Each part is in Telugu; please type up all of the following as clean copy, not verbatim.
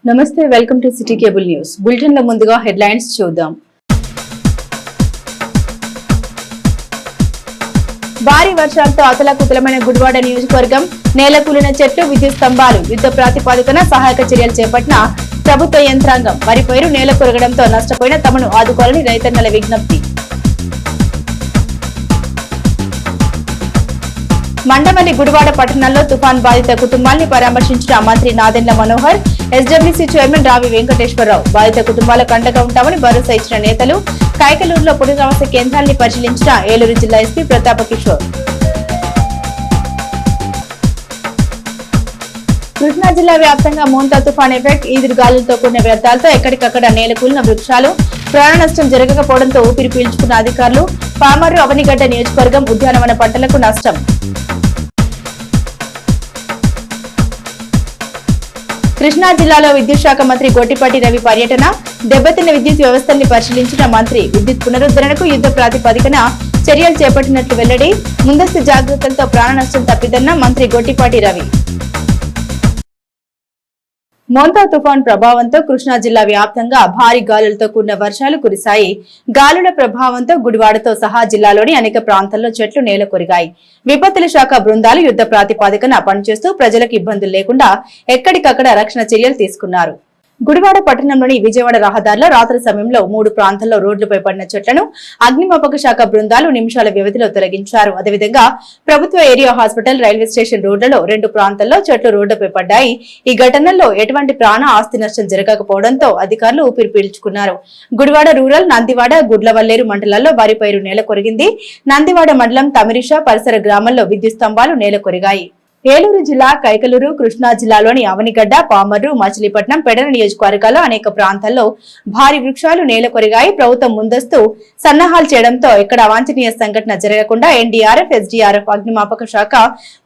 నమస్తే, welcome to city cable news bulletin లో ముందుగా హెడ్లైన్స్ చూద్దాం. భారీ వర్షాలతో అతలాకుతలమైన గుడివాడ నియోజకవర్గం. నేలకూలిన చెట్లు, విద్యుత్ స్తంభాలు. యుద్ధ ప్రాతిపదికన సహాయక చర్యలు చేపట్టిన ప్రభుత్వ యంత్రాంగం. వరి పైరు నేల కొరగడంతో నష్టపోయిన తమను ఆదుకోవాలని రైతన్నల విజ్ఞప్తి. మండమల్లి గుడివాడ పట్టణంలో తుఫాన్ బాధిత కుటుంబాల్ని పరామర్శించిన మంత్రి నాదెండ్ల మనోహర్. ఎస్డబ్ల్యూసీ చైర్మన్ రావి వెంకటేశ్వరరావు బాధిత కుటుంబాలకు అండగా ఉంటామని భరోసా ఇచ్చిన నేతలు. కైకలూరులో పునరావాస కేంద్రాన్ని పరిశీలించిన ఏలూరు జిల్లా ఎస్పీ ప్రతాప కిషోర్. కృష్ణా జిల్లా వ్యాప్తంగా మోంతా తుఫాన్ ఎఫెక్ట్. ఈదురుగాలులతో కూడిన వ్యర్థాలతో ఎక్కడికక్కడ నేలకూలిన వృక్షాలు. ప్రాణ నష్టం జరగకపోవడంతో ఊపిరి పీల్చుకున్న అధికారులు. పామర్రు అవనిగడ్డ నియోజకవర్గం ఉద్యానవన పంటలకు నష్టం. కృష్ణా జిల్లాలో విద్యుత్ శాఖ మంత్రి గొట్టిపాటి రవి పర్యటన. దెబ్బతిన్న విద్యుత్ వ్యవస్థల్ని పరిశీలించిన మంత్రి. విద్యుత్ పునరుద్ధరణకు యుద్ధ ప్రాతిపదికన చర్యలు చేపట్టినట్లు వెల్లడి. ముందస్తు జాగ్రత్తలతో ప్రాణ నష్టం తప్పిదన్న మంత్రి గొట్టిపాటి రవి. మోంతా తుఫాన్ ప్రభావంతో కృష్ణా జిల్లా వ్యాప్తంగా భారీ గాలులతో కూడిన వర్షాలు కురిశాయి. గాలుల ప్రభావంతో గుడివాడతో సహా జిల్లాలోని అనేక ప్రాంతాల్లో చెట్లు నేల కొరిగాయి. విపత్తుల శాఖ బృందాలు యుద్ధ ప్రాతిపదికన పనిచేస్తూ ప్రజలకు ఇబ్బందులు లేకుండా ఎక్కడికక్కడ రక్షణ చర్యలు తీసుకున్నారు. గుడివాడ పట్టణంలోని విజయవాడ రహదారిలో రాత్రి సమయంలో 3 ప్రాంతాల్లో రోడ్లపై పడిన చెట్లను అగ్నిమాపక శాఖ బృందాలు నిమిషాల వ్యవధిలో తొలగించారు. అదేవిధంగా ప్రభుత్వ ఏరియా హాస్పిటల్, రైల్వే స్టేషన్ రోడ్లలో 2 ప్రాంతాల్లో చెట్లు రోడ్డుపై పడ్డాయి. ఈ ఘటనల్లో ఎటువంటి ప్రాణ ఆస్తి నష్టం జరగకపోవడంతో అధికారులు ఊపిరి పీల్చుకున్నారు. గుడివాడ రూరల్, నందివాడ, గుడ్లవల్లేరు మండలాల్లో వరి పైరు నేల కొరిగింది. నందివాడ మండలం తమిరిష పరిసర గ్రామాల్లో విద్యుత్ స్తంభాలు నేల కొరిగాయి. ఏలూరు జిల్లా కైకలూరు, కృష్ణా జిల్లాలోని అవనిగడ్డ, పామర్రు, మచిలీపట్నం, పెడన నియోజకవర్గాల్లో అనేక ప్రాంతాల్లో భారీ వృక్షాలు నేల కొరిగాయి. ప్రభుత్వం ముందస్తు సన్నాహాలు చేయడంతో ఎక్కడ అవాంఛనీయ సంఘటన జరగకుండా ఎన్డీఆర్ఎఫ్, ఎస్డీఆర్ఎఫ్, అగ్నిమాపక శాఖ,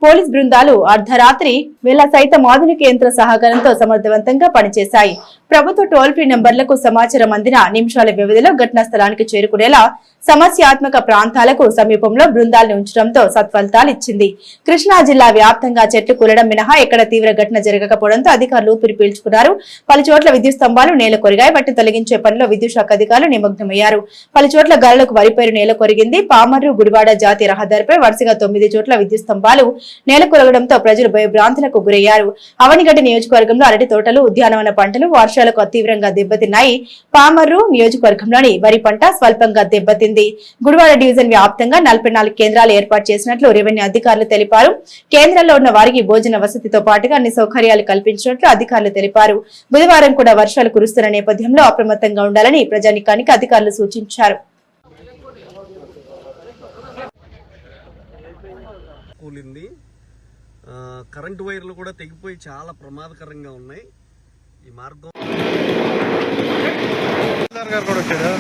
పోలీస్ బృందాలు అర్ధరాత్రి వేళ సైతం ఆధునిక యంత్ర సహకారంతో సమర్థవంతంగా పనిచేశాయి. ప్రభుత్వ టోల్ ఫ్రీ నెంబర్లకు సమాచారం అందిన నిమిషాల వ్యవధిలో ఘటనా స్థలానికి చేరుకునేలా సమస్యాత్మక ప్రాంతాలకు సమీపంలో బృందాలను ఉంచడంతో సత్ఫలితాలు ఇచ్చింది. కృష్ణా జిల్లా వ్యాప్తంగా చెట్లు కూలడం మినహా ఎక్కడ తీవ్ర ఘటన జరగకపోవడంతో అధికారులు ఊపిరి పీల్చుకున్నారు. పలు చోట్ల విద్యుత్ స్తంభాలు నేల కొరిగాయి. వాటిని తొలగించే పనిలో విద్యుత్ శాఖ అధికారులు నిమగ్నమయ్యారు. పలు చోట్ల గాలులకు వరి పైరు నేల కొరిగింది. పామర్రు, గుడివాడ జాతీయ రహదారిపై వరుసగా 9 చోట్ల విద్యుత్ స్తంభాలు నేల కొరగడంతో ప్రజలు భయభ్రాంతులకు గురయ్యారు. అవనిగడ్డ నియోజకవర్గంలో అరటి తోటలు, ఉద్యానవన పంటలు వర్షాలకు తీవ్రంగా దెబ్బతిన్నాయి. పామర్రు నియోజకవర్గంలోని వరి పంట స్వల్పంగా దెబ్బతింది. గుడివాడ డివిజన్ వ్యాప్తంగా 44 కేంద్రాలు ఏర్పాటు చేసినట్లు రెవెన్యూ అధికారులు తెలిపారు. కేంద్రాల్లో ఉన్న వారికి భోజన వసతితో పాటుగా అన్ని సౌకర్యాలు కల్పించినట్లు అధికారులు తెలిపారు. బుధవారం కూడా వర్షాలు కురుస్తున్న నేపథ్యంలో అప్రమత్తంగా ఉండాలని ప్రజానికానికి అధికారులు సూచించారు. కరెంటు వైర్లు కూడా తెగిపోయి చాలా ప్రమాదకరంగా ఉన్నాయి. ఈ మార్గం కూడా వచ్చాడు.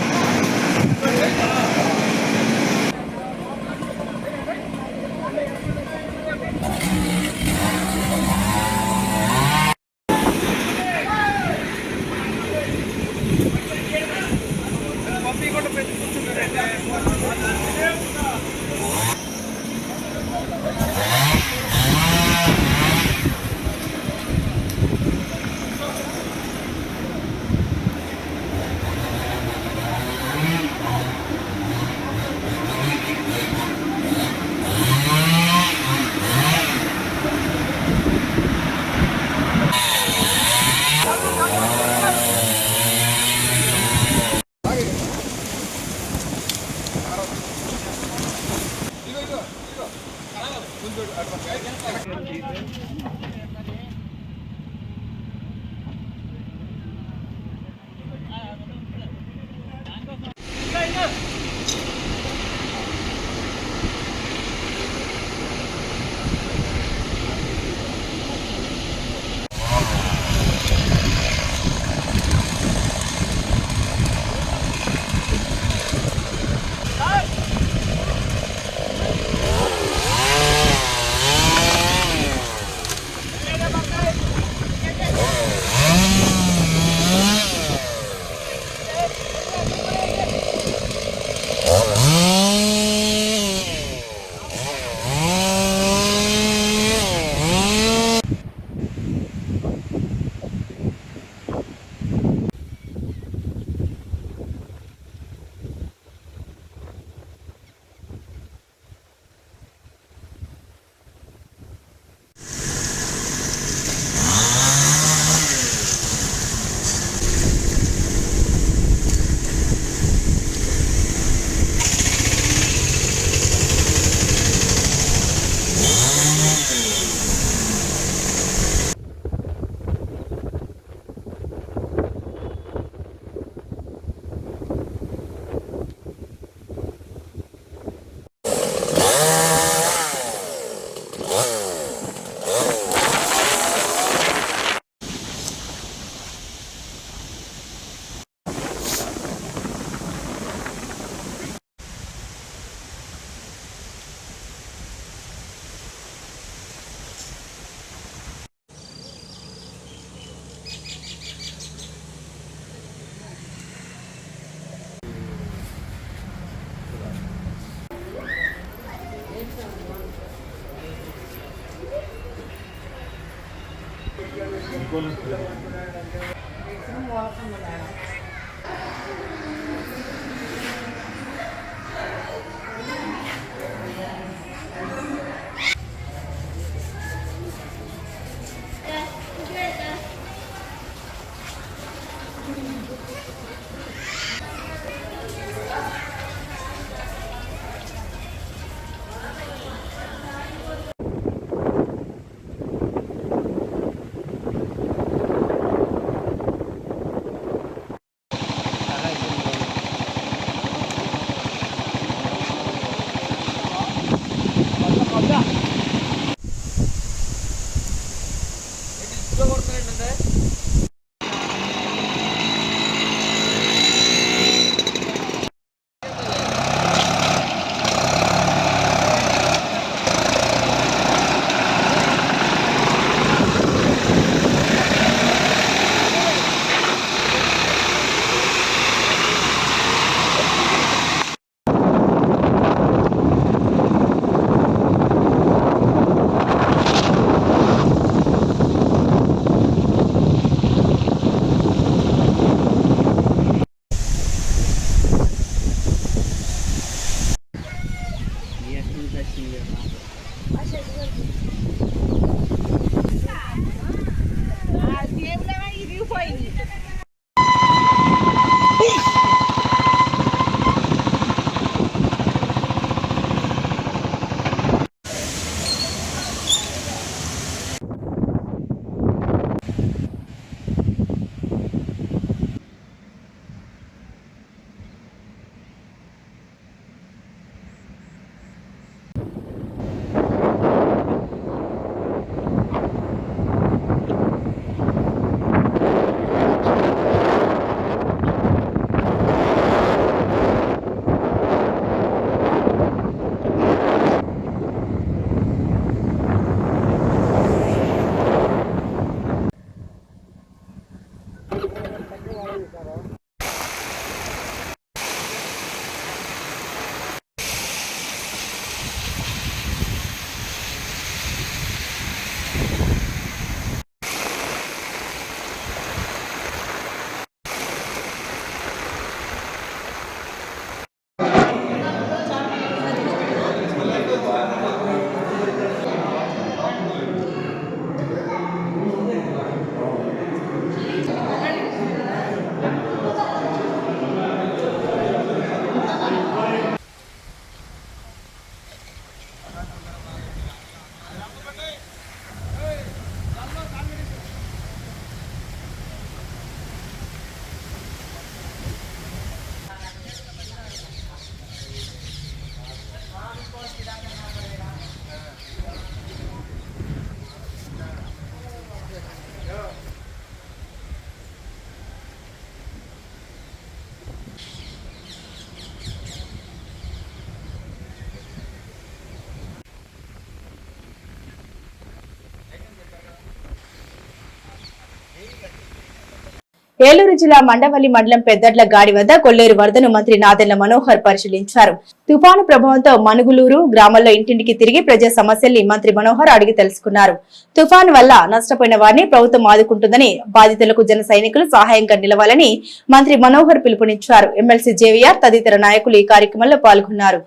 ఏలూరు జిల్లా మండవల్లి మండలం పెద్దడ్ల గాడి వద్ద కొల్లేరు వరదను మంత్రి నాదెళ్ల మనోహర్ పరిశీలించారు. తుఫాను ప్రభావంతో మనుగులూరు గ్రామంలో ఇంటింటికి తిరిగి ప్రజా సమస్యల్ని మంత్రి మనోహర్ అడిగి తెలుసుకున్నారు. తుఫాను వల్ల నష్టపోయిన వారిని ప్రభుత్వం ఆదుకుంటుందని, బాధితులకు జన సైనికులు సహాయంగా నిలవాలని మంత్రి మనోహర్ పిలుపునిచ్చారు. ఎమ్మెల్సీ జేవీఆర్ తదితర నాయకులు ఈ కార్యక్రమంలో పాల్గొన్నారు.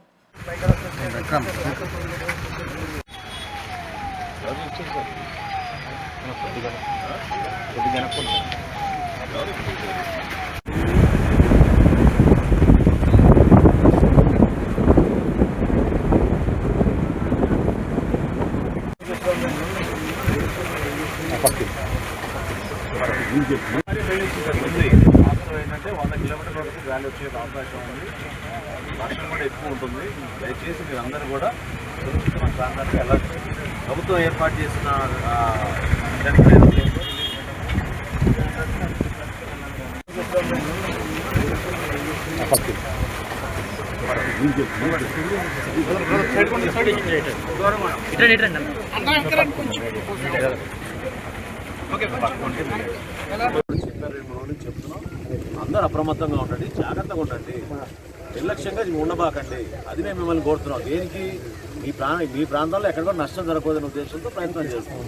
ఏంటంటే 100 కిలోమీటర్ల వరకు గాలి వచ్చే అవకాశం ఉంది. వర్షం కూడా ఎక్కువ ఉంటుంది. దయచేసి మీరందరూ కూడా సురక్షితమైన ప్రాంతానికి వెళ్ళాలి. ప్రభుత్వం ఏర్పాటు చేసిన చెప్తున్నాం. అందరూ అప్రమత్తంగా ఉండండి, జాగ్రత్తగా ఉండండి. నిర్లక్ష్యంగా ఉండబాకండి. అది మేము మిమ్మల్ని కోరుతున్నాం. దేనికి మీ ప్రాంతంలో ఎక్కడ కూడా నష్టం జరగకూడదనే ఉద్దేశంతో ప్రయత్నం చేస్తాం.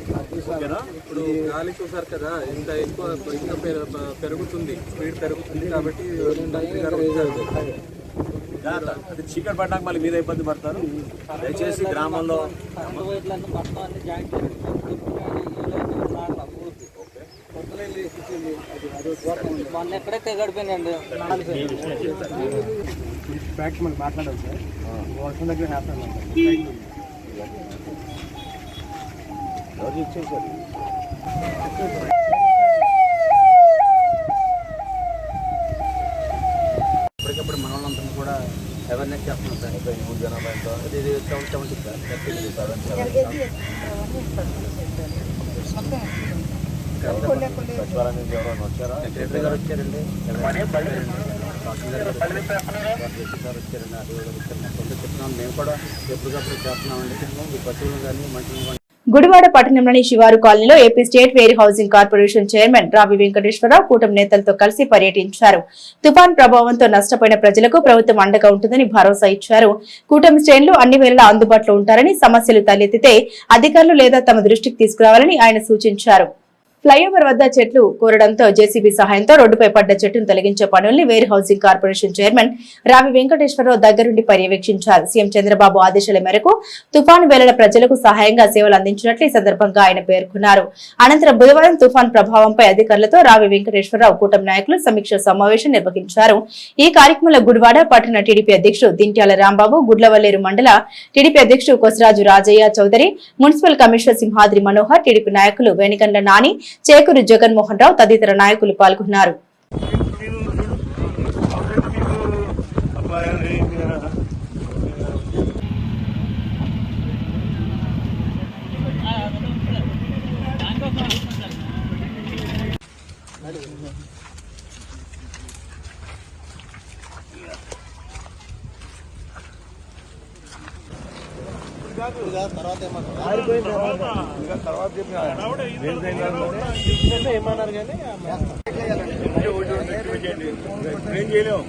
ఓకేనా? ఇప్పుడు గాలి చూసారు కదా, ఇంత ఎక్కువ పెరుగుతుంది, స్పీడ్ పెరుగుతుంది కాబట్టి అది చీకటి పడ్డాక మళ్ళీ మీరే ఇబ్బంది పడతారు. దయచేసి గ్రామంలో ఎక్కడైతే గడిపోయిందండి మాట్లాడాలి సార్. వర్షం దగ్గర ఎవరు ఇచ్చేసారు? ఇప్పటికప్పుడు మన వాళ్ళంతా కూడా అవేర్నెస్ చేస్తున్నాం సార్. న్యూ జనాభా ఎంత? ఇది 70 సార్. సచివాలయం నుంచి ఎవరైనా వచ్చారా? సెక్రటరీ గారు వచ్చారండి, తహసీల్దార్ వచ్చారండి, చెప్తున్నాం. మేము కూడా ఎప్పటికప్పుడు చేస్తున్నామండి. ఈ పశువులు కానీ మనుషులు కానీ. గుడివాడ పట్టణంలోని శివారు కాలనీలో AP state where housing corporation chairman రావి వెంకటేశ్వరరావు కూటమి నేతలతో కలిసి పర్యటించారు. తుఫాన్ ప్రభావంతో నష్టపోయిన ప్రజలకు ప్రభుత్వం అండగా ఉంటుందని భరోసా ఇచ్చారు. కూటమి శ్రేణులు అన్ని వేళలా అందుబాటులో ఉంటారని, సమస్యలు తలెత్తితే అధికారులు లేదా తమ దృష్టికి తీసుకురావాలని ఆయన సూచించారు. ఫ్లైఓవర్ వద్ద చెట్లు కూరడంతో జేసీబీ సహాయంతో రోడ్డుపై పడ్డ చెట్టును తొలగించే పనుల్ని వేర్ హౌసింగ్ కార్పొరేషన్ చైర్మన్ రావి వెంకటేశ్వరరావు దగ్గరుండి పర్యవేక్షించారు. సీఎం చంద్రబాబు ఆదేశాల మేరకు తుఫాను వేళల ప్రజలకు సహాయంగా సేవలు అందించినట్లు ఈ సందర్భంగా ఆయన పేర్కొన్నారు. అనంతరం బుధవారం తుఫాన్ ప్రభావంపై అధికారులతో రావి వెంకటేశ్వరరావు కూటమి నాయకులు సమీక్ష సమావేశం నిర్వహించారు. ఈ కార్యక్రమంలో గుడివాడ పట్టణ టీడీపీ అధ్యక్షుడు దింట్యాల రాంబాబు, గుడ్లవల్లేరు మండల టీడీపీ అధ్యక్షుడు Kosaraju Rajaiah Chowdary, municipal commissioner Simhadri Manohar, TDP నాయకులు వెనికండ్ల నాని, చేకూరు జగన్మోహన్ రావు తదితర నాయకులు పాల్గొన్నారు. ఏమన్నారు కానీ ఏం చేయలేము.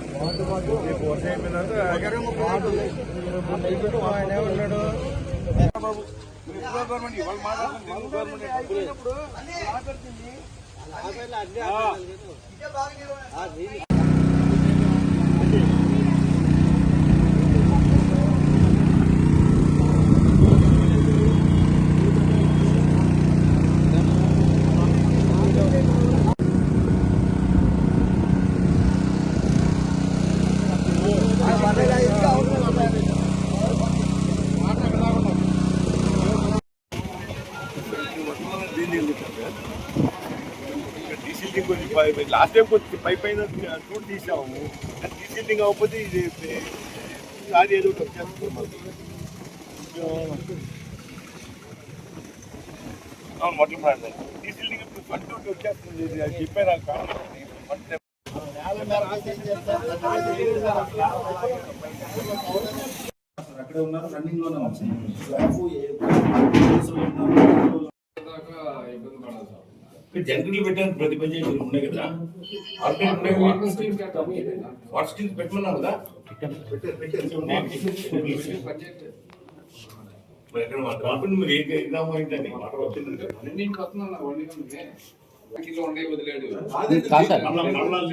లాస్ట్ టైం కొంచెం పైన టూర్ తీసాము. డీసీలింగ్ అవ్వకపోతే ఇది సారి ఏదో ఒకటి వచ్చేస్తుంది. అవును, మొదలు పడండి. డీసీలింగ్ ఫస్ట్ వచ్చేస్తుంది. అది చెప్పారు అక్కడే ఉన్నారు, రన్నింగ్ లోనే వచ్చింది. జంతువులు పెట్టాను ప్రతి పంచాయతీలు ఉన్నాయి కదా, వాటర్ స్కీమ్స్ పెట్టమన్నాం కదా. కాకుండా మీరు ఏ ఎగ్జామ్ అయిందండి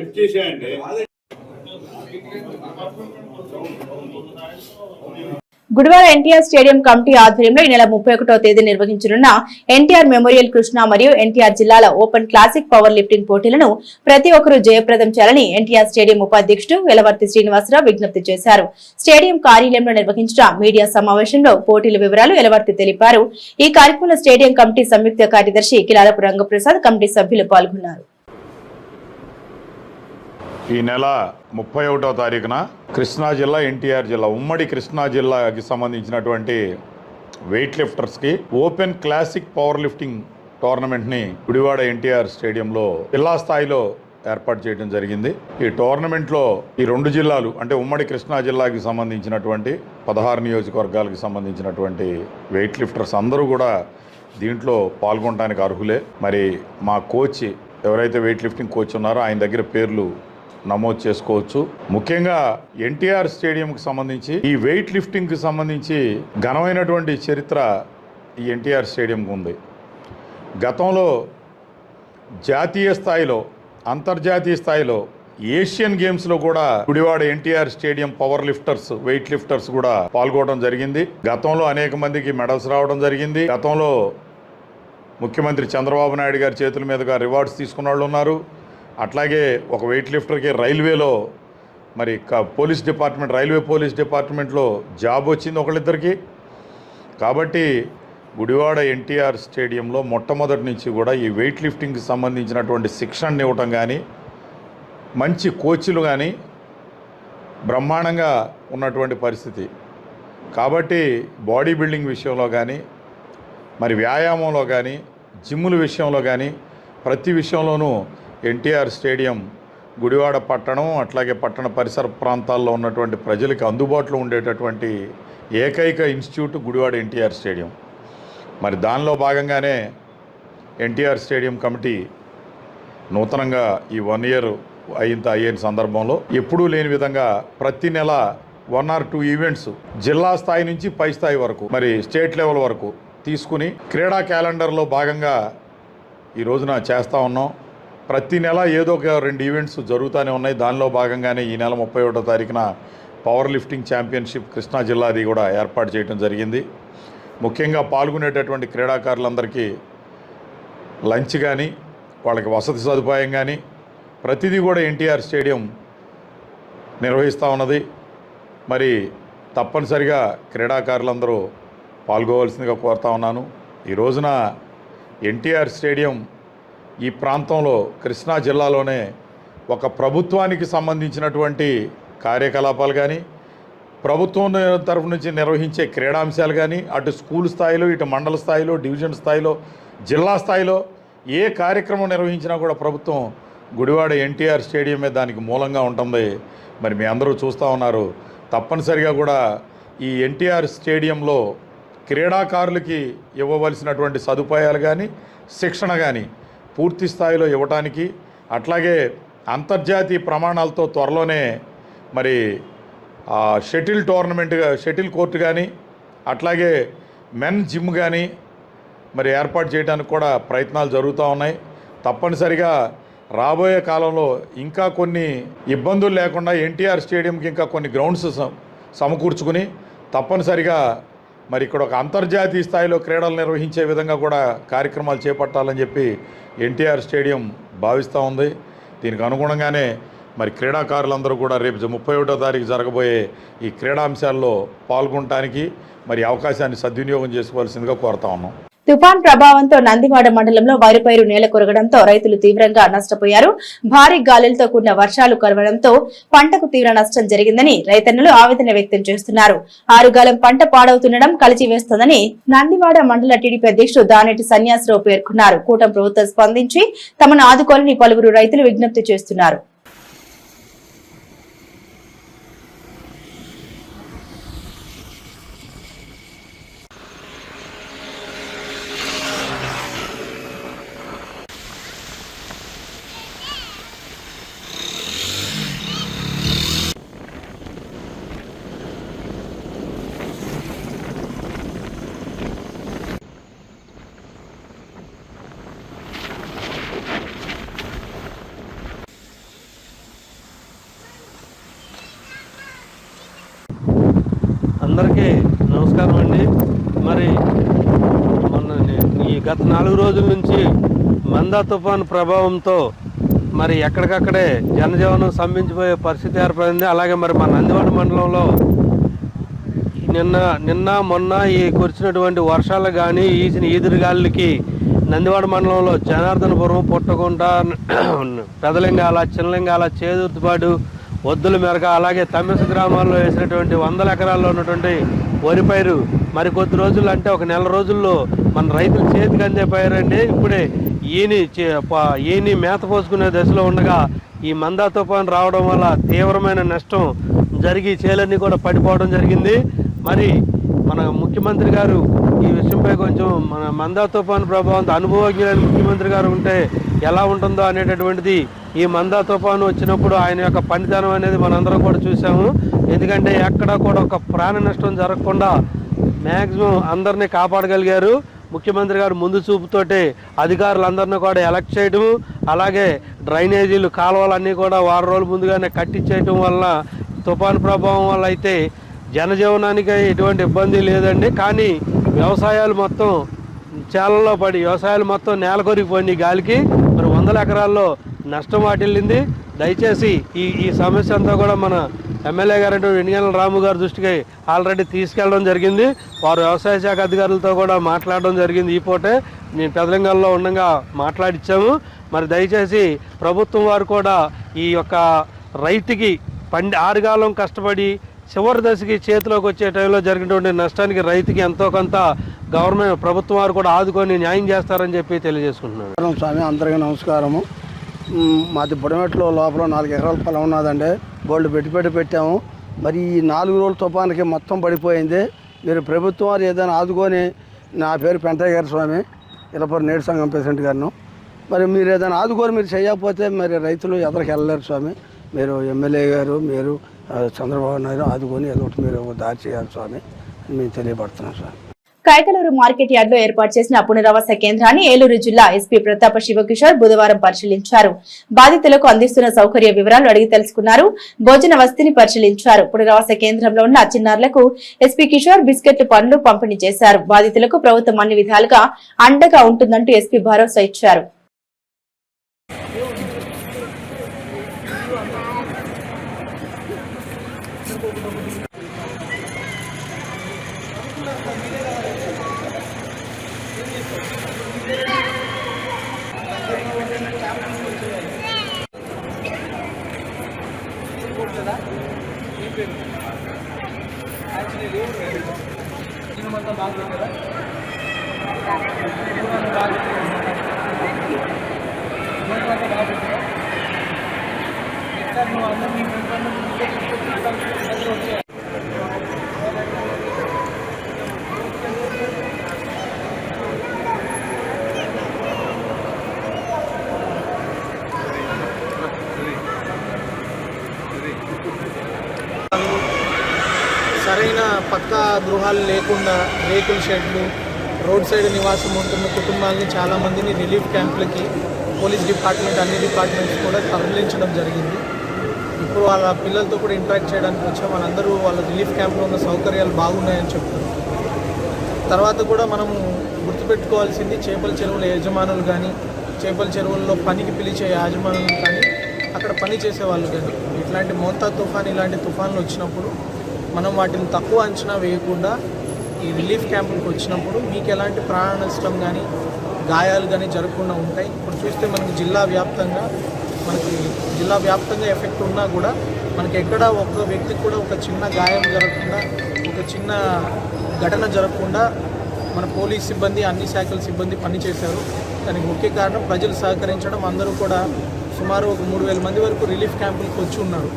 లిఫ్ట్ చేసాయండి. గుడివాడ ఎన్టీఆర్ స్టేడియం కమిటీ ఆధ్వర్యంలో ఈ నెల 31వ తేదీ నిర్వహించనున్న ఎన్టీఆర్ మెమోరియల్ కృష్ణా మరియు ఎన్టీఆర్ జిల్లాల ఓపెన్ క్లాసిక్ పవర్ లిఫ్టింగ్ పోటీలను ప్రతి ఒక్కరూ జయప్రదం చేయాలని ఎన్టీఆర్ స్టేడియం ఉపాధ్యక్షుడు వెలవర్తి శ్రీనివాసరావు విజ్ఞప్తి చేశారు. స్టేడియం కార్యాలయంలో నిర్వహించిన మీడియా సమావేశంలో పోటీల వివరాలు వెలవర్తి తెలిపారు. ఈ కార్యక్రమంలో స్టేడియం కమిటీ సంయుక్త కార్యదర్శి కిలారపు రంగప్రసాద్, కమిటీ సభ్యులు పాల్గొన్నారు. ఈ నెల 31వ తారీఖున కృష్ణా జిల్లా, ఎన్టీఆర్ జిల్లా, ఉమ్మడి కృష్ణా జిల్లాకి సంబంధించినటువంటి వెయిట్ లిఫ్టర్స్కి ఓపెన్ క్లాసిక్ పవర్ లిఫ్టింగ్ టోర్నమెంట్ని గుడివాడ ఎన్టీఆర్ స్టేడియంలో జిల్లా స్థాయిలో ఏర్పాటు చేయడం జరిగింది. ఈ టోర్నమెంట్లో ఈ 2 జిల్లాలు అంటే ఉమ్మడి కృష్ణా జిల్లాకి సంబంధించినటువంటి 16 నియోజకవర్గాలకు సంబంధించినటువంటి వెయిట్ లిఫ్టర్స్ అందరూ కూడా దీంట్లో పాల్గొనడానికి అర్హులే. మరి మా కోచ్ ఎవరైతే వెయిట్ లిఫ్టింగ్ కోచ్ ఉన్నారో ఆయన దగ్గర పేర్లు నమోదు చేసుకోవచ్చు. ముఖ్యంగా ఎన్టీఆర్ స్టేడియంకి సంబంధించి ఈ వెయిట్ లిఫ్టింగ్కి సంబంధించి ఘనమైనటువంటి చరిత్ర ఈ ఎన్టీఆర్ స్టేడియంకి ఉంది. గతంలో జాతీయ స్థాయిలో, అంతర్జాతీయ స్థాయిలో, ఏషియన్ గేమ్స్లో కూడా Gudivada NTR stadium power lifters, wait lifters కూడా పాల్గొనడం జరిగింది. గతంలో అనేక మందికి మెడల్స్ రావడం జరిగింది. గతంలో ముఖ్యమంత్రి చంద్రబాబు నాయుడు గారి చేతుల మీదుగా రివార్డ్స్ తీసుకున్న వాళ్ళు ఉన్నారు. అట్లాగే ఒక వెయిట్ లిఫ్టర్కి రైల్వేలో మరి పోలీస్ డిపార్ట్మెంట్, రైల్వే పోలీస్ డిపార్ట్మెంట్లో జాబ్ వచ్చింది ఒకళ్ళిద్దరికి. కాబట్టి గుడివాడ ఎన్టీఆర్ స్టేడియంలో మొట్టమొదటి నుంచి కూడా ఈ వెయిట్ లిఫ్టింగ్కి సంబంధించినటువంటి శిక్షణ ఇవ్వటం కానీ, మంచి కోచ్లు కానీ బ్రహ్మాండంగా ఉన్నటువంటి పరిస్థితి. కాబట్టి బాడీ బిల్డింగ్ విషయంలో కానీ, మరి వ్యాయామంలో కానీ, జిమ్ముల విషయంలో కానీ, ప్రతి విషయంలోనూ ఎన్టీఆర్ స్టేడియం గుడివాడ పట్టణం అట్లాగే పట్టణ పరిసర ప్రాంతాల్లో ఉన్నటువంటి ప్రజలకు అందుబాటులో ఉండేటటువంటి ఏకైక ఇన్స్టిట్యూట్ గుడివాడ ఎన్టీఆర్ స్టేడియం. మరి దానిలో భాగంగానే ఎన్టీఆర్ స్టేడియం కమిటీ నూతనంగా ఈ 1 year అయిన సందర్భంలో ఎప్పుడూ లేని విధంగా ప్రతి నెల 1 or 2 ఈవెంట్స్ జిల్లా స్థాయి నుంచి పై స్థాయి వరకు, మరి స్టేట్ లెవెల్ వరకు తీసుకుని క్రీడా క్యాలెండర్లో భాగంగా ఈ రోజున చేస్తూ ఉన్నాం. ప్రతి నెల ఏదో ఒక 2 ఈవెంట్స్ జరుగుతూనే ఉన్నాయి. దానిలో భాగంగానే ఈ నెల 31వ తారీఖున పవర్ లిఫ్టింగ్ ఛాంపియన్షిప్ కృష్ణా జిల్లాది కూడా ఏర్పాటు చేయడం జరిగింది. ముఖ్యంగా పాల్గొనేటటువంటి క్రీడాకారులందరికీ లంచ్ కానీ, వాళ్ళకి వసతి సదుపాయం కానీ ప్రతిదీ కూడా ఎన్టీఆర్ స్టేడియం నిర్వహిస్తూ ఉన్నది. మరి తప్పనిసరిగా క్రీడాకారులందరూ పాల్గొవలసిందిగా కోరుతా ఉన్నాను. ఈ రోజున ఎన్టీఆర్ స్టేడియం ఈ ప్రాంతంలో కృష్ణా జిల్లాలోనే ఒక ప్రభుత్వానికి సంబంధించినటువంటి కార్యకలాపాలు కానీ, ప్రభుత్వం తరఫు నుంచి నిర్వహించే క్రీడాంశాలు కానీ, అటు స్కూల్ స్థాయిలో, ఇటు మండల స్థాయిలో, డివిజన్ స్థాయిలో, జిల్లా స్థాయిలో ఏ కార్యక్రమం నిర్వహించినా కూడా ప్రభుత్వం గుడివాడ ఎన్టీఆర్ స్టేడియమే దానికి మూలంగా ఉంటుంది. మరి మీ అందరూ చూస్తూ ఉన్నారు. తప్పనిసరిగా కూడా ఈ ఎన్టీఆర్ స్టేడియంలో క్రీడాకారులకి ఇవ్వవలసినటువంటి సదుపాయాలు కానీ, శిక్షణ కానీ పూర్తి స్థాయిలో ఇవ్వటానికి, అట్లాగే అంతర్జాతీయ ప్రమాణాలతో త్వరలోనే మరి షటిల్ టోర్నమెంట్, షటిల్ కోర్టు కానీ, అట్లాగే మెన్ జిమ్ కానీ మరి ఏర్పాటు చేయడానికి కూడా ప్రయత్నాలు జరుగుతూ ఉన్నాయి. తప్పనిసరిగా రాబోయే కాలంలో ఇంకా కొన్ని ఇబ్బందులు లేకుండా ఎన్టీఆర్ స్టేడియంకి ఇంకా కొన్ని గ్రౌండ్స్ సమకూర్చుకుని తప్పనిసరిగా మరి ఇక్కడ ఒక అంతర్జాతీయ స్థాయిలో క్రీడలు నిర్వహించే విధంగా కూడా కార్యక్రమాలు చేపట్టాలని చెప్పి ఎన్టీఆర్ స్టేడియం భావిస్తూ ఉంది. దీనికి అనుగుణంగానే మరి క్రీడాకారులందరూ కూడా రేపు 31వ తారీఖు జరగబోయే ఈ క్రీడాంశాల్లో పాల్గొనడానికి మరి అవకాశాన్ని సద్వినియోగం చేసుకోవాల్సిందిగా కోరుతా ఉన్నాం. తుఫాన్ ప్రభావంతో నందివాడ మండలంలో వరిపైరు నేల కొరగడంతో రైతులు తీవ్రంగా నష్టపోయారు. భారీ గాలులతో కూడిన వర్షాలు కురవడంతో పంటకు తీవ్ర నష్టం జరిగిందని రైతన్నలు ఆవేదన వ్యక్తం చేస్తున్నారు. ఆరుగాలం పంట పాడవుతుండడం కలిచివేస్తోందని నందివాడ మండల టీడీపీ అధ్యక్షుడు దానేటి సన్యాసరావు పేర్కొన్నారు. కూటమి ప్రభుత్వం స్పందించి తమను ఆదుకోవాలని పలువురు రైతులు విజ్ఞప్తి చేస్తున్నారు. అందరికీ నమస్కారం అండి. మరి ఈ గత 4 రోజుల నుంచి మందా తుఫాను ప్రభావంతో మరి ఎక్కడికక్కడే జనజీవనం స్తంభించిపోయే పరిస్థితి ఏర్పడింది. అలాగే మరి మన నందివాడ మండలంలో నిన్న మొన్న ఈ కురిసినటువంటి వర్షాలు కానీ ఈసిన ఈదురుగాలికి నందివాడ మండలంలో జనార్దనపురం, పుట్టగుంట, పెదలింగాల, చిన్నలింగాల, చేదుర్తిపాడు, వద్దుల మేరక, అలాగే తమ్మిస గ్రామాల్లో వేసినటువంటి 100 ఎకరాల్లో ఉన్నటువంటి వరి పైరు మరి కొద్ది రోజులు అంటే ఒక నెల రోజుల్లో మన రైతులు చేతికి అందే పైరండి. ఇప్పుడే ఈని మేత పోసుకునే దశలో ఉండగా ఈ మందా తుఫాను రావడం వల్ల తీవ్రమైన నష్టం జరిగి చేలన్నీ కూడా పడిపోవడం జరిగింది. మరి మన ముఖ్యమంత్రి గారు ఈ విషయంపై కొంచెం మన మందా తుఫాను ప్రభావంతో అనుభవజ్ఞులైన ముఖ్యమంత్రి గారు ఉంటే ఎలా ఉంటుందో అనేటటువంటిది ఈ మందా తుఫాను వచ్చినప్పుడు ఆయన యొక్క పనితనం అనేది మనందరం కూడా చూసాము. ఎందుకంటే ఎక్కడా కూడా ఒక ప్రాణ నష్టం జరగకుండా మ్యాక్సిమం అందరినీ కాపాడగలిగారు. ముఖ్యమంత్రి గారు ముందు చూపుతోటి అధికారులందరినీ కూడా ఎలక్ట్ చేయడం, అలాగే డ్రైనేజీలు కాలువలన్నీ కూడా వారం రోజుల ముందుగానే కట్టించేయటం వల్ల తుఫాను ప్రభావం వల్ల అయితే జనజీవనానికి ఎటువంటి ఇబ్బంది లేదండి. కానీ వ్యవసాయాలు మొత్తం చేలల్లో పడి వ్యవసాయాలు మొత్తం నేల కొరిగిపోయింది గాలికి. మరి 100 ఎకరాల్లో నష్టం వాటిల్లింది. దయచేసి ఈ సమస్య అంతా కూడా మన ఎమ్మెల్యే గారు వెండిగండ్ల రాము గారి దృష్టికి ఆల్రెడీ తీసుకెళ్ళడం జరిగింది. వారు వ్యవసాయ శాఖ అధికారులతో కూడా మాట్లాడడం జరిగింది. ఈ పూటే నేను పెదలింగంలో ఉండగా మాట్లాడిచ్చాము. మరి దయచేసి ప్రభుత్వం వారు కూడా ఈ యొక్క రైతుకి ఆరుగాలం కష్టపడి చివరి దశకి చేతిలోకి వచ్చే టైంలో జరిగినటువంటి నష్టానికి రైతుకి ఎంతో కొంత గవర్నమెంట్ ప్రభుత్వం వారు కూడా ఆదుకొని న్యాయం చేస్తారని చెప్పి తెలియజేసుకుంటున్నాను. స్వామి, అందరికీ నమస్కారము. మాది బుడమెట్లో లోపల 4 ఎకరాల పొలం ఉన్నదండి. బోల్డ్ పెట్టాము. మరి ఈ 4 రోజుల తుఫానికి మొత్తం పడిపోయింది. మీరు ప్రభుత్వం వారు ఏదైనా ఆదుకొని, నా పేరు పెంటయ్య గారు స్వామి, ఇలపూరు నేడు సంఘం ప్రెసిడెంట్ గారు. మరి మీరు ఏదైనా ఆదుకొని మీరు చేయకపోతే మరి రైతులు ఎదరికి వెళ్ళలేరు స్వామి. మీరు ఎమ్మెల్యే గారు, మీరు చంద్రబాబు నాయుడు ఆదుకొని ఏదో ఒకటి మీరు దారి చేయాలి స్వామి, మేము తెలియపడుతున్నాం స్వామి. కైకలూరు మార్కెట్ యార్డ్ లో ఏర్పాటు చేసిన పునరావాస కేంద్రాన్ని ఏలూరు జిల్లా ఎస్పీ ప్రతాప శివకిషోర్ బుధవారం పరిశీలించారు. బాధితులకు అందిస్తున్న సౌకర్య వివరాలు అడిగి తెలుసుకున్నారు. భోజన వసతిని పరిశీలించారు. పునరావాస కేంద్రంలో ఉన్న చిన్నారులకు ఎస్పీ కిషోర్ బిస్కెట్లు, పండ్లు పంపిణీ చేశారు. బాధితులకు ప్రభుత్వం అన్ని విధాలుగా అండగా ఉంటుందంటూ ఎస్పీ భరోసా ఇచ్చారు. సరైన పక్కా గృహాలు లేకుండా రేకుల షెడ్లు, రోడ్ సైడ్ నివాసం ఉంటున్న కుటుంబాలని చాలామందిని రిలీఫ్ క్యాంపులకి పోలీస్ డిపార్ట్మెంట్, అన్ని డిపార్ట్మెంట్స్ కూడా తరలించడం జరిగింది. ఇప్పుడు వాళ్ళ పిల్లలతో కూడా ఇంటరాక్ట్ చేయడానికి వచ్చాం. వాళ్ళందరూ వాళ్ళ రిలీఫ్ క్యాంప్లో ఉన్న సౌకర్యాలు బాగున్నాయని చెప్తున్నారు. తర్వాత కూడా మనము గుర్తుపెట్టుకోవాల్సింది, చేపల చెరువుల యజమానులు కానీ, చేపల చెరువుల్లో పనికి పిలిచే యాజమానులు కానీ, అక్కడ పని చేసేవాళ్ళు కానీ, ఇట్లాంటి మోంతా తుఫాన్ ఇలాంటి తుఫాన్లు వచ్చినప్పుడు మనం వాటిని తక్కువ అంచనా వేయకుండా ఈ రిలీఫ్ క్యాంపులకు వచ్చినప్పుడు మీకు ఎలాంటి ప్రాణ నష్టం కానీ, గాయాలు కానీ జరగకుండా ఉంటాయి. ఇప్పుడు చూస్తే మనకి జిల్లా వ్యాప్తంగా ఎఫెక్ట్ ఉన్నా కూడా మనకి ఎక్కడ ఒక్క వ్యక్తికి కూడా ఒక చిన్న గాయం జరగకుండా, ఒక చిన్న ఘటన జరగకుండా మన పోలీస్ సిబ్బంది, అన్ని శాఖల సిబ్బంది పనిచేశారు. దానికి ముఖ్య కారణం ప్రజలు సహకరించడం. అందరూ కూడా సుమారు ఒక 3000 మంది వరకు రిలీఫ్ క్యాంపులకు వచ్చి ఉన్నారు.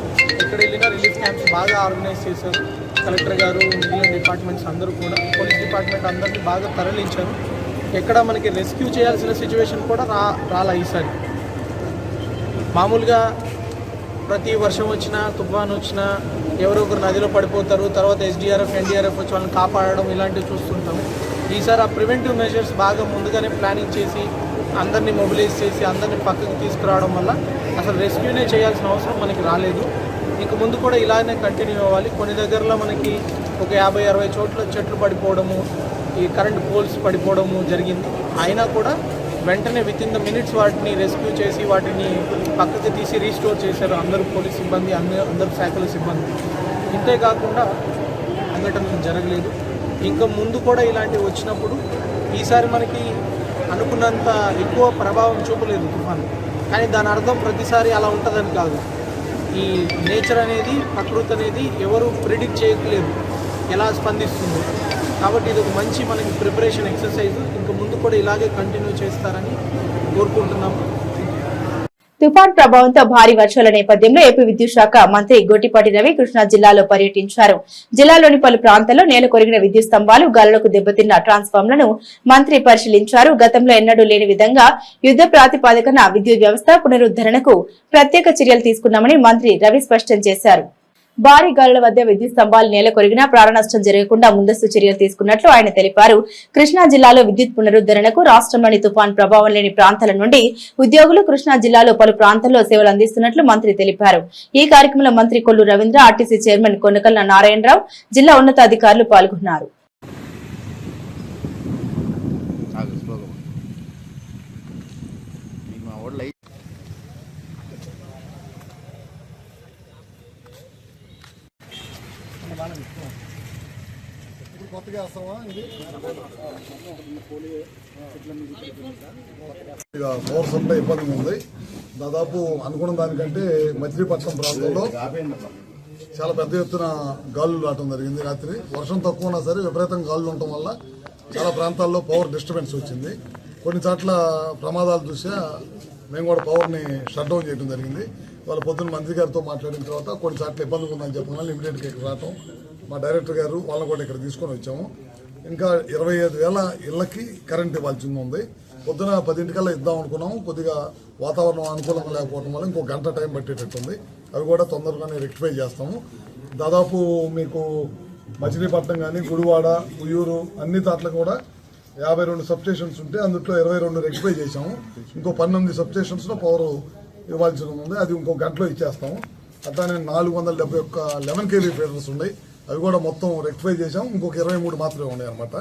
ఎక్కడ వెళ్ళినా రిలీఫ్ క్యాంప్స్ బాగా ఆర్గనైజ్ చేశారు. కలెక్టర్ గారు, మిగిలిన డిపార్ట్మెంట్స్ అందరూ కూడా, పోలీస్ డిపార్ట్మెంట్ అందరినీ బాగా తరలించారు. ఎక్కడ మనకి రెస్క్యూ చేయాల్సిన సిచ్యువేషన్ కూడా రాలా ఈసారి. మామూలుగా ప్రతి వర్షం వచ్చినా, తుఫాన్ వచ్చినా ఎవరో ఒకరు నదిలో పడిపోతారు. తర్వాత ఎస్డీఆర్ఎఫ్, ఎన్డీఆర్ఎఫ్ వచ్చి వాళ్ళని కాపాడడం ఇలాంటివి చూస్తుంటాము. ఈసారి ఆ ప్రివెంటివ్ మెజర్స్ బాగా ముందుగానే ప్లానింగ్ చేసి, అందరినీ మొబిలైజ్ చేసి, అందరినీ పక్కకు తీసుకురావడం వల్ల అసలు రెస్క్యూనే చేయాల్సిన అవసరం మనకి రాలేదు. ఇంక ముందు కూడా ఇలానే కంటిన్యూ అవ్వాలి. కొన్ని దగ్గరలో మనకి ఒక 50-60 చోట్ల చెట్లు పడిపోవడము, ఈ కరెంట్ పోల్స్ పడిపోవడము జరిగింది. అయినా కూడా వెంటనే విత్ ఇన్ ద మినిట్స్ వాటిని రెస్క్యూ చేసి వాటిని పక్కకి తీసి రీస్టోర్ చేశారు అందరూ పోలీస్ సిబ్బంది, అందరు శాఖల సిబ్బంది. ఇంతేకాకుండా సంఘటనలు జరగలేదు. ఇంకా ముందు కూడా ఇలాంటివి వచ్చినప్పుడు ఈసారి మనకి అనుకున్నంత ఎక్కువ ప్రభావం చూపలేదు తుఫాను. కానీ దాని అర్థం ప్రతిసారి అలా ఉంటుందని కాదు. ఈ నేచర్ అనేది, ప్రకృతి అనేది ఎవరు ప్రిడిక్ట్ చేయట్లేదు ఎలా స్పందిస్తుందో. కాబట్టి ఇది ఒక మంచి మనకి ప్రిపరేషన్ ఎక్సర్సైజ్. ఇంక ముందు కూడా ఇలాగే కంటిన్యూ చేస్తారని కోరుకుంటున్నాము. తుఫాన్ ప్రభావంతో భారీ వర్షాల నేపథ్యంలో ఏపీ విద్యుత్ శాఖ మంత్రి గొట్టిపాటి రవి కృష్ణా జిల్లాలో పర్యటించారు. జిల్లాలోని పలు ప్రాంతాల్లో నేల కొరిగిన విద్యుత్ స్తంభాలు, గాలులకు దెబ్బతిన్న ట్రాన్స్ఫార్మర్లను మంత్రి పరిశీలించారు. గతంలో ఎన్నడూ లేని విధంగా యుద్ధ ప్రాతిపదికన విద్యుత్ వ్యవస్థ పునరుద్ధరణకు ప్రత్యేక చర్యలు తీసుకున్నామని మంత్రి రవి స్పష్టం చేశారు. భారీ గాలుల వద్ద విద్యుత్ స్తంభాలు నేల కొరిగినా ప్రాణ నష్టం జరగకుండా ముందస్తు చర్యలు తీసుకున్నట్లు ఆయన తెలిపారు. కృష్ణా జిల్లాలో విద్యుత్ పునరుద్ధరణకు రాష్ట్రంలోని తుఫాన్ ప్రభావం లేని ప్రాంతాల నుండి ఉద్యోగులు కృష్ణా జిల్లాలో పలు ప్రాంతాల్లో సేవలు అందిస్తున్నట్లు మంత్రి తెలిపారు. ఈ కార్యక్రమంలో మంత్రి కొల్లు రవీంద్ర, ఆర్టీసీ చైర్మన్ కొనకల్ల నారాయణరావు, జిల్లా ఉన్నతాధికారులు పాల్గొన్నారు. పవర్ సప్లై ఇబ్బంది ఉంది. దాదాపు అనుకున్న దానికంటే మచిలీపట్నం ప్రాంతంలో చాలా పెద్ద ఎత్తున గాలులు రావడం జరిగింది. రాత్రి వర్షం తక్కువ ఉన్నా సరే విపరీతంగా గాలులు ఉండటం వల్ల చాలా ప్రాంతాల్లో పవర్ డిస్టర్బెన్స్ వచ్చింది. కొన్ని చోట్ల ప్రమాదాలు దృష్ట్యా మేము కూడా పవర్ని షట్ డౌన్ చేయడం జరిగింది. వాళ్ళ పొద్దున్న మంత్రి గారితో మాట్లాడిన తర్వాత కొన్ని చోట్ల ఇబ్బంది ఉందని చెప్పడం వల్ల ఇమీడియట్గా ఇక్కడ రావటం, మా డైరెక్టర్ గారు వాళ్ళని కూడా ఇక్కడ తీసుకొని వచ్చాము. ఇంకా 25,000 ఇళ్లకి కరెంట్ ఇవ్వాల్సి ఉంది. పొద్దున 10 ఇద్దాం అనుకున్నాము. కొద్దిగా వాతావరణం అనుకూలంగా లేకపోవడం వల్ల ఇంకో గంట టైం పట్టేటట్టుంది. అవి కూడా తొందరగానే రెక్టిఫై చేస్తాము. దాదాపు మీకు మచిలీపట్నం కానీ, గుడివాడ, ఉయ్యూరు అన్ని తాట్లకు కూడా 52 సబ్స్టేషన్స్ ఉంటే అందులో 22 రెక్టిఫై చేశాము. ఇంకో 19 సబ్స్టేషన్స్లో పవర్ ఇవ్వాల్సి ఉంది. అది ఇంకో గంటలో ఇచ్చేస్తాము. అట్లానే 471 11 kV ఫీడర్స్ ఉన్నాయి. అవి కూడా మొత్తం రెక్టిఫై చేసాము. ఇంకొక 23 మాత్రమే ఉన్నాయి అనమాట.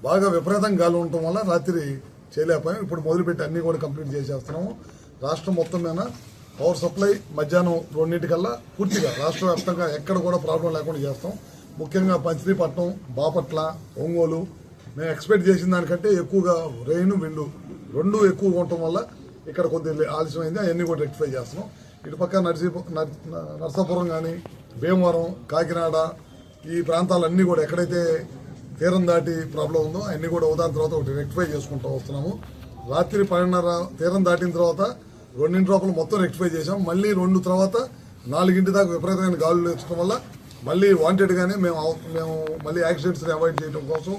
బాగా విపరీతంగా గాలి ఉండటం వల్ల రాత్రి చేయలేకపోయాం. ఇప్పుడు మొదలుపెట్టి అన్ని కూడా కంప్లీట్ చేసేస్తున్నాము. రాష్ట్రం మొత్తం మీద పవర్ సప్లై మధ్యాహ్నం 2 పూర్తిగా రాష్ట్ర వ్యాప్తంగా ఎక్కడ కూడా ప్రాబ్లం లేకుండా చేస్తాం. ముఖ్యంగా మచిలీపట్నం, బాపట్ల, ఒంగోలు మేము ఎక్స్పెక్ట్ చేసిన దానికంటే ఎక్కువగా రెయిన్, విండు రెండు ఎక్కువగా ఉండటం వల్ల ఇక్కడ కొద్దిగా ఆలస్యమైంది. అవన్నీ కూడా రెక్టిఫై చేస్తున్నాం. ఇటుపక్క నర్సాపురం కానీ, భీమవరం, కాకినాడ ఈ ప్రాంతాలన్నీ కూడా ఎక్కడైతే తీరం దాటి ప్రాబ్లం ఉందో అన్నీ కూడా ఉదాహరణ తర్వాత ఒకటి రెక్టిఫై చేసుకుంటూ వస్తున్నాము. రాత్రి 12:30 తీరం దాటిన తర్వాత 2 లోపల మొత్తం రెక్టిఫై చేసాం. మళ్ళీ 2 తర్వాత 4 దాకా విపరీతమైన గాలులు వచ్చడం వల్ల మళ్ళీ వాంటెడ్గానే మేము మళ్ళీ యాక్సిడెంట్స్ని అవాయిడ్ చేయడం కోసం,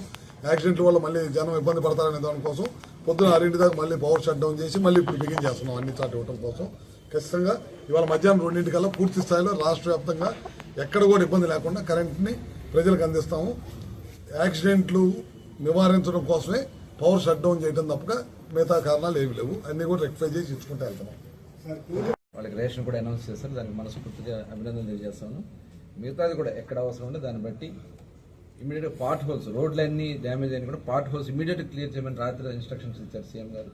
యాక్సిడెంట్ల వల్ల మళ్ళీ జనం ఇబ్బంది పడతారనే దానికోసం పొద్దున 6 దాకా మళ్ళీ పవర్ షట్ డౌన్ చేసి మళ్ళీ ఇప్పుడు బిగిన్ చేస్తున్నాం అన్ని చాటు ఇవ్వడం కోసం. ఖచ్చితంగా ఇవాళ మధ్యాహ్నం 2 పూర్తి స్థాయిలో రాష్ట్ర వ్యాప్తంగా ఎక్కడ కూడా ఇబ్బంది లేకుండా కరెంట్ని ప్రజలకు అందిస్తాము. యాక్సిడెంట్లు నివారించడం కోసమే పవర్ షట్ డౌన్ చేయడం తప్పక మిగతా కారణాలు ఏమి లేవు. అన్నీ కూడా రెక్టిఫై చేసి ఇచ్చుకుంటూ వెళ్తున్నాం. వాళ్ళకి రేషన్ కూడా అనౌన్స్ చేస్తారు. దానికి మనస్ఫూర్తిగా అభినందనలు తెలియజేస్తాను. మిగతాది కూడా ఎక్కడ అవసరం ఉంటే దాన్ని బట్టి ఇమీడియట్గా పార్ట్ హోల్స్, రోడ్లన్నీ డ్యామేజ్ అయినా కూడా పార్ట్ హోల్స్ ఇమీడియట్గా క్లియర్ చేయమని రాత్రి ఇన్స్ట్రక్షన్స్ ఇచ్చారు సీఎం గారు.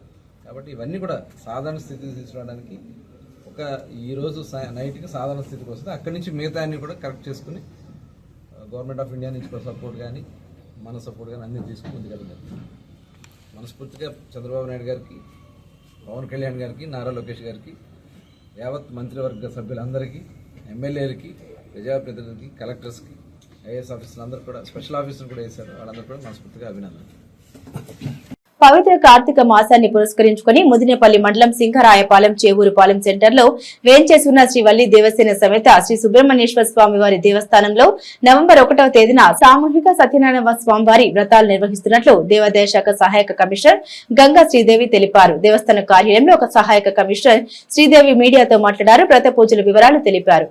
కాబట్టి ఇవన్నీ కూడా సాధారణ స్థితికి తీసుకురావడానికి ఈ రోజు నైట్కి సాధారణ స్థితికి వస్తుంది. అక్కడి నుంచి మిగతా అన్ని కూడా కరెక్ట్ చేసుకుని గవర్నమెంట్ ఆఫ్ ఇండియా నుంచి కూడా సపోర్ట్ కానీ, మన సపోర్ట్ కానీ అన్ని తీసుకుని ముందుకెళ్ళారు. మనస్ఫూర్తిగా చంద్రబాబు నాయుడు గారికి, పవన్ కళ్యాణ్ గారికి, నారా లోకేష్ గారికి, యావత్ మంత్రివర్గ సభ్యులందరికీ, ఎమ్మెల్యేలకి, ప్రజాప్రతినిధులకి, కలెక్టర్స్కి, ఐఏఎస్ ఆఫీసర్లు అందరూ కూడా, స్పెషల్ ఆఫీసర్లు కూడా వేశారు. వాళ్ళందరూ కూడా మనస్ఫూర్తిగా అభినందనలు. పవిత్ర కార్తీక మాసాన్ని పురస్కరించుకుని ముదినేపల్లి మండలం సింహరాయపాలెం చేవూరుపాలెం సెంటర్ లో వేంచేసి ఉన్న శ్రీ వల్లి దేవసేన సమేత శ్రీ సుబ్రహ్మణ్యేశ్వర స్వామి వారి దేవస్థానంలో నవంబర్ 1వ తేదీన సామూహిక సత్యనారాయణ స్వామివారి వ్రతాలు నిర్వహిస్తున్నట్లు దేవాదాయ శాఖ సహాయక కమిషనర్ గంగా శ్రీదేవి తెలిపారు. దేవస్థాన కార్యాలయంలో ఒక సహాయక కమిషనర్ శ్రీదేవి మీడియాతో మాట్లాడారు. వ్రత పూజల వివరాలు తెలిపారు.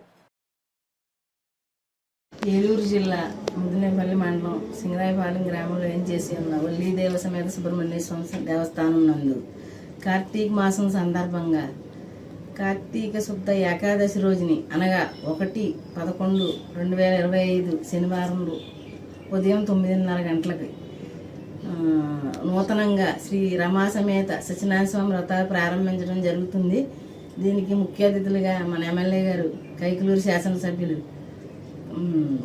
ఏలూరు జిల్లా ముదినేపల్లి మండలం సింగరాయపాలెం గ్రామంలో ఏం చేసి ఉన్న వల్లి దేవ సమేత సుబ్రహ్మణ్యేశ్వర దేవస్థానం నందు కార్తీక మాసం సందర్భంగా కార్తీక శుద్ధ ఏకాదశి రోజుని అనగా 1/11/2025 శనివారం ఉదయం 9:30 గంటలకి నూతనంగా శ్రీ రమా సమేత సత్యనారాయణ స్వామి వ్రతాలు ప్రారంభించడం జరుగుతుంది. దీనికి ముఖ్య అతిథులుగా మన ఎమ్మెల్యే గారు, కైకలూరు శాసనసభ్యులు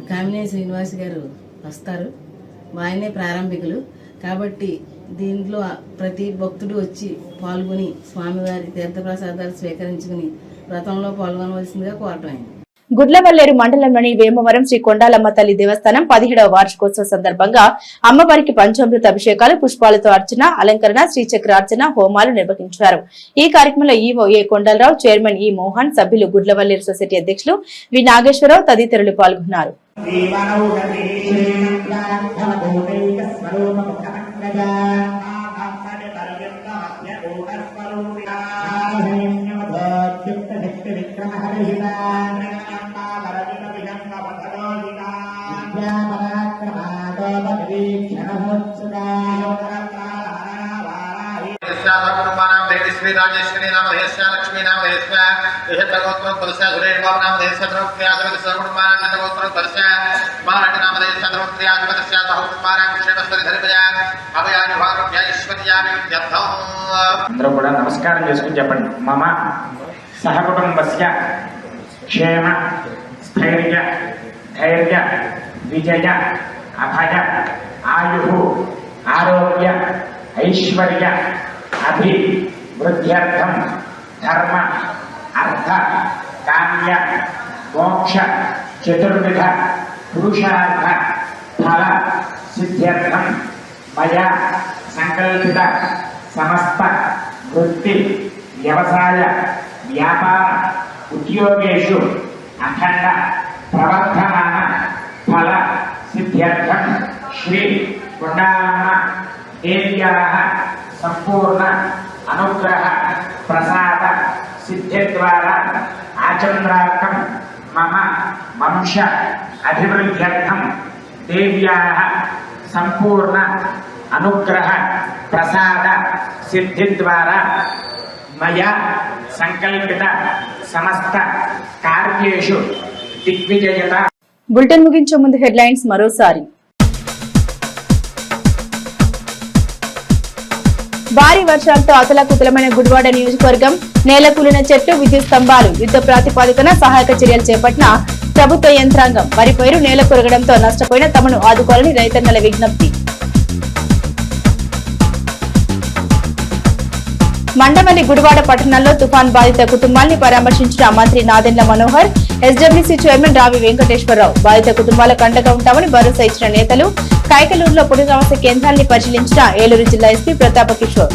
కామినేని శ్రీనివాస్ గారు వస్తారు. ఆయనే ప్రారంభికులు కాబట్టి దీంట్లో ప్రతి భక్తుడు వచ్చి పాల్గొని స్వామివారి తీర్థప్రసాదాలు స్వీకరించుకుని వ్రతంలో పాల్గొనవలసిందిగా కోరటమైంది. గుడ్లవల్లేరు మండలంలోని వేమవరం శ్రీ కొండాలమ్మ తల్లి దేవస్థానం 17వ వార్షికోత్సవ సందర్భంగా అమ్మవారికి పంచామృత అభిషేకాలు, పుష్పాలతో అర్చన, అలంకరణ, శ్రీచక్రార్చన, హోమాలు నిర్వహించారు. ఈ కార్యక్రమంలో ఈవో ఏ కొండలరావు, చైర్మన్ ఈ మోహన్, సభ్యులు గుడ్లవల్లేరు సొసైటీ అధ్యక్షులు వి నాగేశ్వరరావు తదితరులు పాల్గొన్నారు. श्री राजेश्वरी नाम देशा लक्ष्मी नाम देशा गोत्र बलसा सुरेश बाबू नाम देशा द्रौपदी सर्वकुमार गोत्र बलसा महाराज नाम देशा द्रौपदी आत्मदस्या बहुकुमार क्षेत्रस्थल धरिपया अभयानि भाग्य ऐश्वर्यानि विद्यर्थं అందరూ కూడా నమస్కారం చేసుకుని చెప్పండి. మమ సహకుటుంబస్య క్షేమ స్థైర్య ధైర్య విజయ అభయ ఆయు ఆరోగ్య ఐశ్వర్య అభి వృద్ధ్యర్థం ధర్మ అర్థ కామ్య మోక్ష చతుర్విధ పురుషార్థ ఫల సిద్ధ్యర్థం మయా సంకల్పిత సమస్త వృత్తి వ్యవసాయ వ్యాపార ఉద్యోగేషు అఖండ ప్రవర్ధమాన ఫల సిద్ధ్యర్థం శ్రీ కొండాలమ్మ దేవ్యాః సంపూర్ణ అనుగ్రహ ప్రసాద సిద్ధి ద్వారా ఆచంద్రార్థం మమ వంశ అభివృద్ధ్యర్థం దేవ్యాః సంపూర్ణ అనుగ్రహ ప్రసాద సిద్ధి ద్వారా మయా సంకల్పిత సమస్త కార్యేషు దిగ్విజయత. బులెటిన్ ముగించే ముందు హెడ్లైన్స్ మరోసారి. భారీ వర్షాలతో అతలాకుతలమైన గుడివాడ నియోజకవర్గం, నేలకూలిన చెట్లు, విద్యుత్ స్తంభాలు, యుద్ధ ప్రాతిపదికన సహాయక చర్యలు చేపట్టిన ప్రభుత్వ యంత్రాంగం. వరి పైరు నేల కొరగడంతో నష్టపోయిన తమను ఆదుకోవాలని రైతన్నల విజ్ఞప్తి. మండమల్లి గుడివాడ పట్టణంలో తుఫాన్ బాధిత కుటుంబాల్ని పరామర్శించిన మంత్రి నాదెండ్ల మనోహర్, ఎస్డబ్ల్యూసీ చైర్మన్ రావి వెంకటేశ్వరరావు. బాధిత కుటుంబాలకు అండగా ఉంటామని భరోసా ఇచ్చిన నేతలు. కైకలూరులో పునరావాస కేంద్రాన్ని పరిశీలించిన ఏలూరు జిల్లా ఎస్పీ ప్రతాప కిషోర్.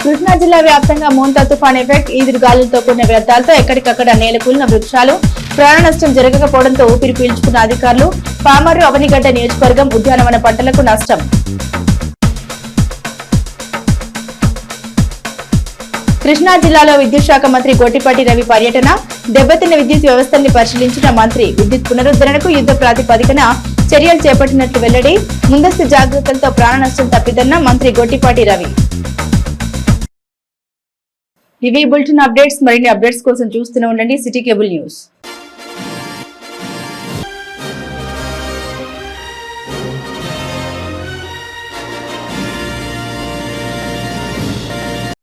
కృష్ణా జిల్లా వ్యాప్తంగా మోంతా తుఫాన్ ఎఫెక్ట్, ఈదురుగాలులతో కూడిన వ్యర్థాలతో ఎక్కడికక్కడ నేలకూలిన వృక్షాలు, ప్రాణ నష్టం జరగకపోవడంతో ఊపిరి పీల్చుకున్న అధికారులు. పామర్రు, అవనిగడ్డ నియోజకవర్గం ఉద్యానవన పంటలకు నష్టం. కృష్ణా జిల్లాలో విద్యుత్ శాఖ మంత్రి గొట్టిపాటి రవి పర్యటన. దెబ్బతిన్న విద్యుత్ వ్యవస్థల్ని పరిశీలించిన మంత్రి. విద్యుత్ పునరుద్ధరణకు యుద్ధ ప్రాతిపదికన చర్యలు చేపట్టినట్లు వెల్లడి. ముందస్తు జాగ్రత్తలతో ప్రాణ నష్టం తప్పిదన్న మంత్రి గొట్టిపాటి రవి. ఇవి బులెటిన్ అప్డేట్స్. మరిన్ని అప్డేట్స్ కోసం చూస్తూనే ఉండండి సిటీ కేబుల్ న్యూస్.